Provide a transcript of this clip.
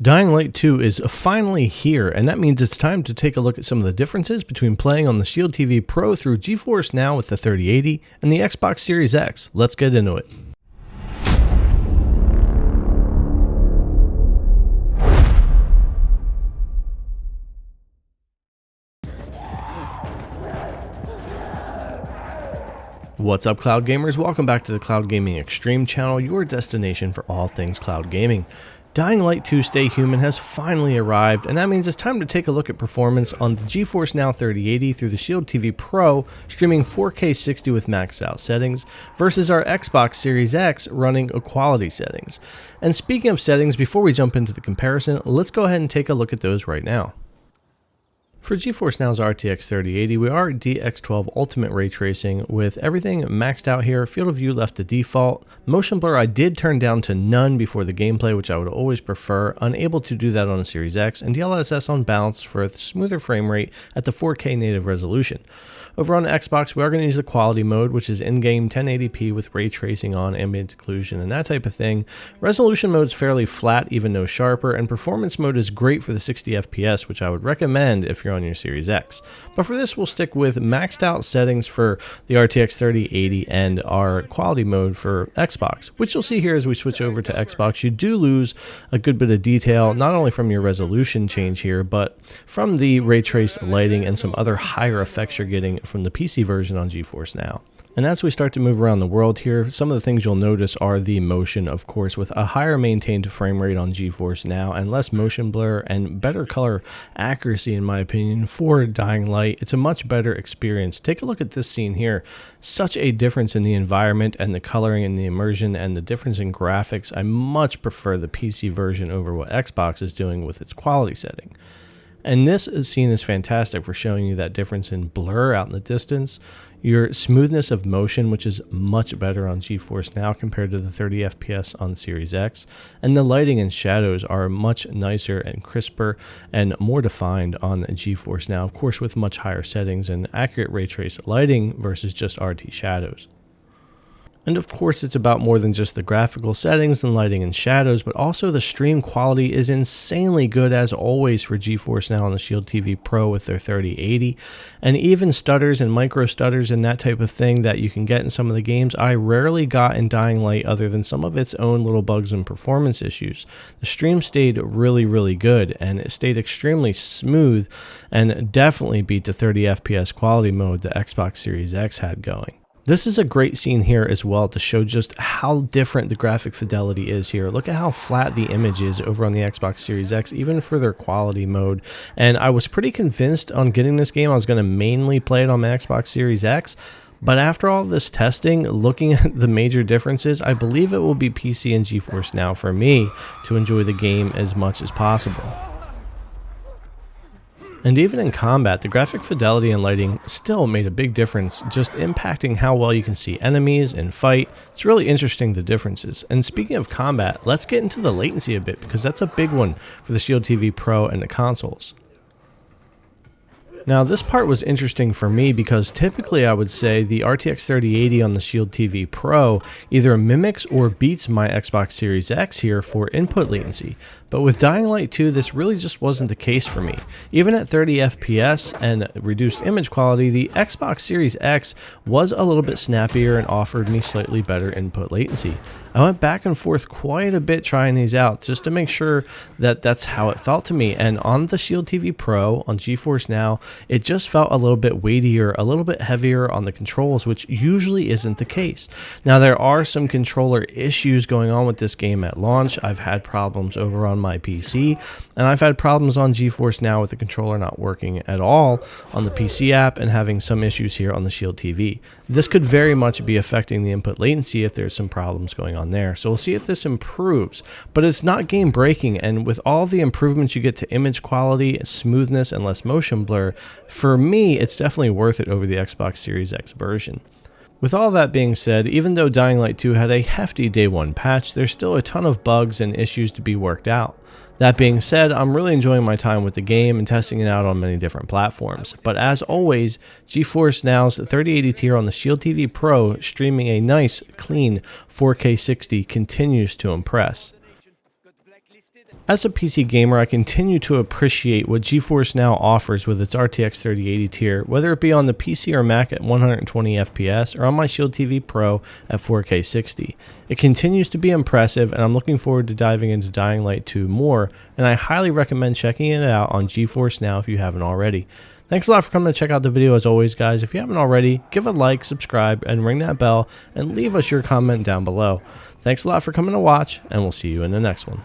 Dying Light 2 is finally here, and that means it's time to take a look at some of the differences between playing on the Shield TV Pro through GeForce Now with the 3080 and the Xbox Series X. Let's get into it. What's up, cloud gamers? Welcome back to the Cloud Gaming Extreme channel, your destination for all things cloud gaming. Dying Light 2 Stay Human has finally arrived, and that means it's time to take a look at performance on the GeForce Now 3080 through the Shield TV Pro, streaming 4K 60 with maxed out settings, versus our Xbox Series X running quality settings. And speaking of settings, before we jump into the comparison, let's go ahead and take a look at those right now. For GeForce Now's RTX 3080, we are DX12 Ultimate Ray Tracing with everything maxed out here, field of view left to default. Motion blur I did turn down to none before the gameplay, which I would always prefer, unable to do that on a Series X, and DLSS on balance for a smoother frame rate at the 4K native resolution. Over on the Xbox, we are going to use the quality mode, which is in-game 1080p with ray tracing on, ambient occlusion, and that type of thing. Resolution mode is fairly flat, even though sharper, and performance mode is great for the 60 FPS, which I would recommend if you're on your Series X. But for this, we'll stick with maxed out settings for the RTX 3080 and our quality mode for Xbox, which you'll see here as we switch over to Xbox. You do lose a good bit of detail, not only from your resolution change here, but from the ray traced lighting and some other higher effects you're getting from the PC version on GeForce Now. And as we start to move around the world here, some of the things you'll notice are the motion, of course, with a higher maintained frame rate on GeForce Now and less motion blur and better color accuracy, in my opinion, for Dying Light. It's a much better experience. Take a look at this scene here. Such a difference in the environment and the coloring and the immersion and the difference in graphics. I much prefer the PC version over what Xbox is doing with its quality setting. And this scene is fantastic for showing you that difference in blur out in the distance, your smoothness of motion, which is much better on GeForce Now compared to the 30 FPS on Series X, and the lighting and shadows are much nicer and crisper and more defined on the GeForce Now, of course with much higher settings and accurate ray trace lighting versus just RT shadows. And of course, it's about more than just the graphical settings and lighting and shadows, but also the stream quality is insanely good as always for GeForce Now on the Shield TV Pro with their 3080. And even stutters and micro stutters and that type of thing that you can get in some of the games, I rarely got in Dying Light other than some of its own little bugs and performance issues. The stream stayed really good, and it stayed extremely smooth and definitely beat the 30 FPS quality mode the Xbox Series X had going. This is a great scene here as well to show just how different the graphic fidelity is here. Look at how flat the image is over on the Xbox Series X, even for their quality mode. And I was pretty convinced on getting this game I was going to mainly play it on my Xbox Series X. But after all this testing, looking at the major differences, I believe it will be PC and GeForce Now for me to enjoy the game as much as possible. And even in combat, the graphic fidelity and lighting still made a big difference, just impacting how well you can see enemies and fight. It's really interesting, the differences. And speaking of combat, let's get into the latency a bit, because that's a big one for the Shield TV Pro and the consoles. Now, this part was interesting for me because typically I would say the RTX 3080 on the Shield TV Pro either mimics or beats my Xbox Series X here for input latency. But with Dying Light 2, this really just wasn't the case for me. Even at 30 FPS and reduced image quality, the Xbox Series X was a little bit snappier and offered me slightly better input latency. I went back and forth quite a bit trying these out just to make sure that that's how it felt to me. And on the Shield TV Pro, on GeForce Now, it just felt a little bit weightier, a little bit heavier on the controls, which usually isn't the case. Now, there are some controller issues going on with this game at launch. I've had problems over on my PC, and I've had problems on GeForce Now with the controller not working at all on the PC app and having some issues here on the Shield TV. This could very much be affecting the input latency if there's some problems going on there. So we'll see if this improves, but it's not game breaking. And with all the improvements you get to image quality, smoothness, and less motion blur, for me, it's definitely worth it over the Xbox Series X version. With all that being said, even though Dying Light 2 had a hefty day one patch, there's still a ton of bugs and issues to be worked out. That being said, I'm really enjoying my time with the game and testing it out on many different platforms. But as always, GeForce Now's 3080 tier on the Shield TV Pro streaming a nice, clean 4K 60 continues to impress. As a PC gamer, I continue to appreciate what GeForce Now offers with its RTX 3080 tier, whether it be on the PC or Mac at 120 FPS or on my Shield TV Pro at 4K 60. It continues to be impressive, and I'm looking forward to diving into Dying Light 2 more, and I highly recommend checking it out on GeForce Now if you haven't already. Thanks a lot for coming to check out the video as always, guys. If you haven't already, give a like, subscribe, and ring that bell, and leave us your comment down below. Thanks a lot for coming to watch, and we'll see you in the next one.